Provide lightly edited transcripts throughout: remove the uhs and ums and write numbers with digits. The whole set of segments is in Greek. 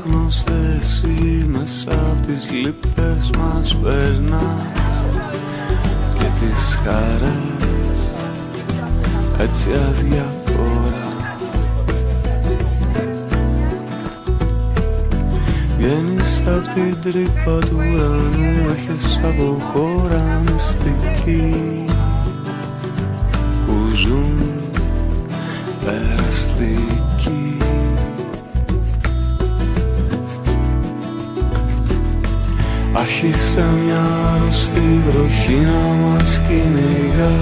άγνωστε εσύ μέσα απ' τις λύπες μας περνάς και τις χαρές έτσι αδιαφορά. Βγαίνεις απ' την τρύπα του ουρανού, έχεις από χώρα μυστική που ζουν περαστική. Άρχισε μια αρρωστή βροχή να μας κυνηγά.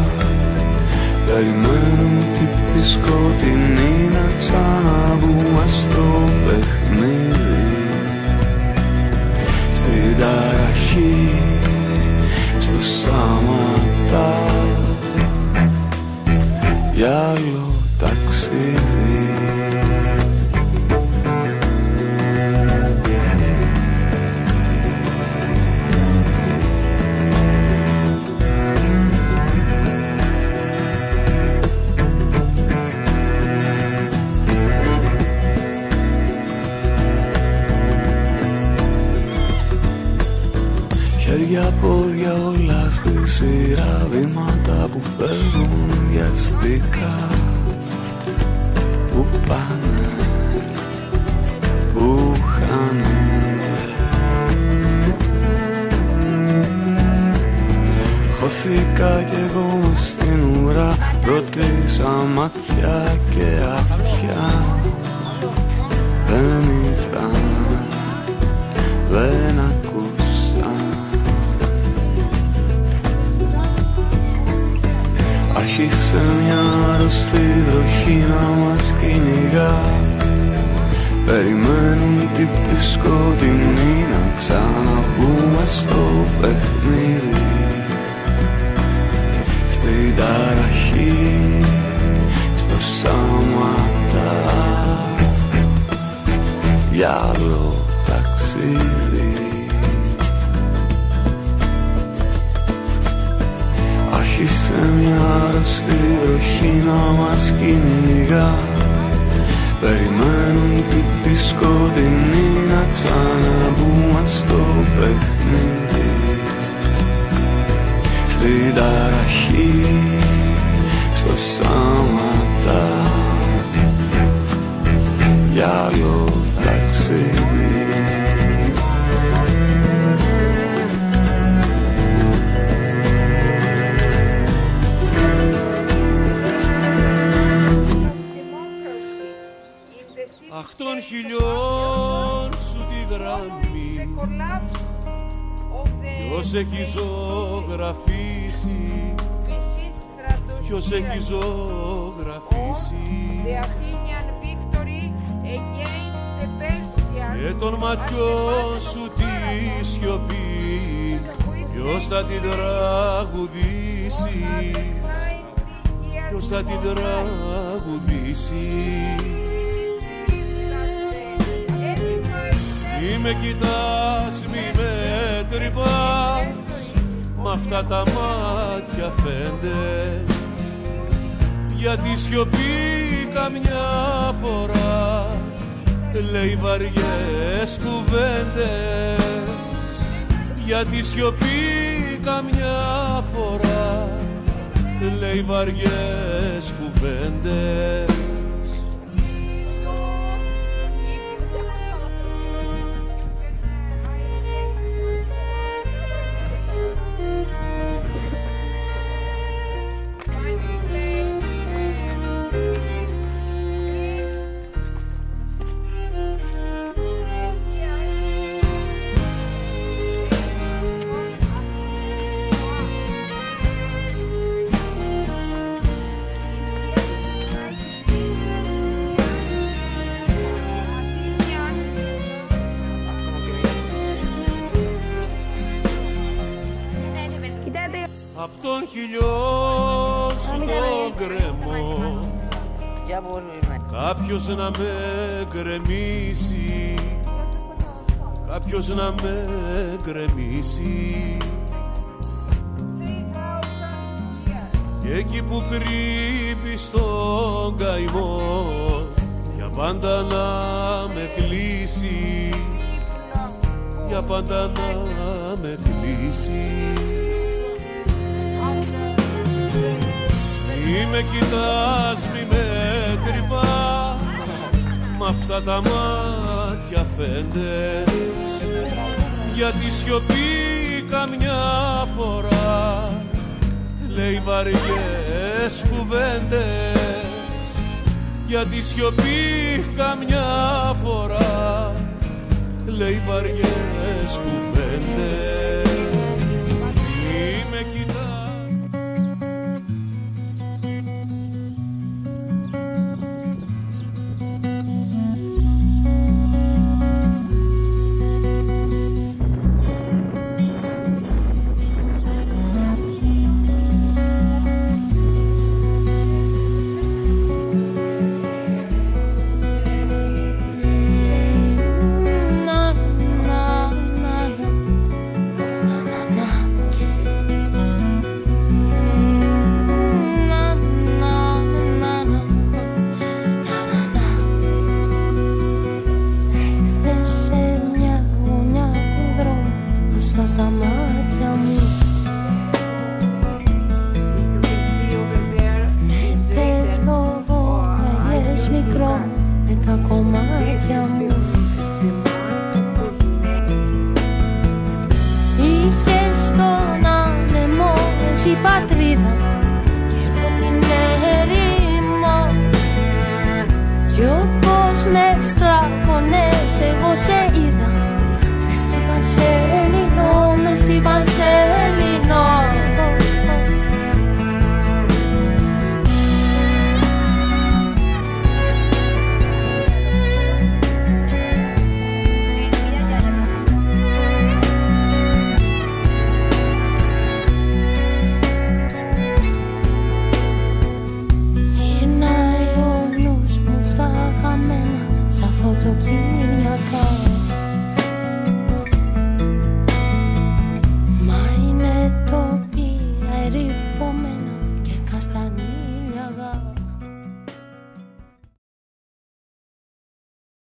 Περιμένουν τύποι σκοτεινοί να ξαναβούμε στο παιχνίδι. Στην ταραχή, στο σάματα, για άλλο ταξίδι. Χέρια, πόδια, όλα στη σειρά, βήματα που φεύγουν βιαστικά, που πάνε, που χάνονται. Χωθήκα κι εγώ μες στην ουρά, ρώτησα μάτια και αυτιά. Δεν ήρθαν, δεν ακούσαν. Άρχισε μια αρρωστή βροχή να μας κυνηγά. Περιμένουν τύποι σκοτεινοί να ξαναμπούμε στο παιχνίδι. Στην ταραχή, στο σάματα, για άλλο ταξίδι. Άρχισε μια αρρωστή βροχή να μας κυνηγά. Περιμένουν τύποι σκοτεινοί να ξαναμπούμε στο παιχνίδι. Στην ταραχή, στο σάματα, για άλλο ταξίδι. Αχ, των χιλιών σου τη γραμμή ποιος έχει ζωγραφίσει, ποιος έχει ζωγραφίσει και των ματιών σου τη σιωπή ποιος θα την τραγουδήσει, ποιος θα την τραγουδήσει. Μη με κοιτάς, μη με τρυπάς, μ' αυτά τα μάτια φέντες, γιατί σιωπή καμιά φορά λέει βαριές κουβέντες, γιατί σιωπή καμιά φορά λέει βαριές κουβέντες. Απ' των χιλιών σου τον γκρεμό κάποιος να με γκρεμίσει, κάποιος να με γκρεμίσει. Και εκεί που κρύβεις τον καημό, μια πάντα να με κλείσει, για πάντα να με κλείσει. Μη με κοιτάς, μη με τρυπάς, μ' αυτά τα μάτια φέντες, γιατί σιωπή καμιά φορά λέει βαριές κουβέντες, γιατί σιωπή καμιά φορά λέει βαριές κουβέντες. Μη με κοιτάς. Στα μάτια μου θέλω μαγιές μικρό με τα κομμάτια μου. Είχες τον άνεμο εσύ πατρίδα και εγώ την έρημο, κι όπως με στραβωνες εγώ σε είδα μες στην Πανσέλινο, μες στην Πανσέλινο. Γυρνάει ο νους μου στα χαμένα, σαν φωτοκίνιακα.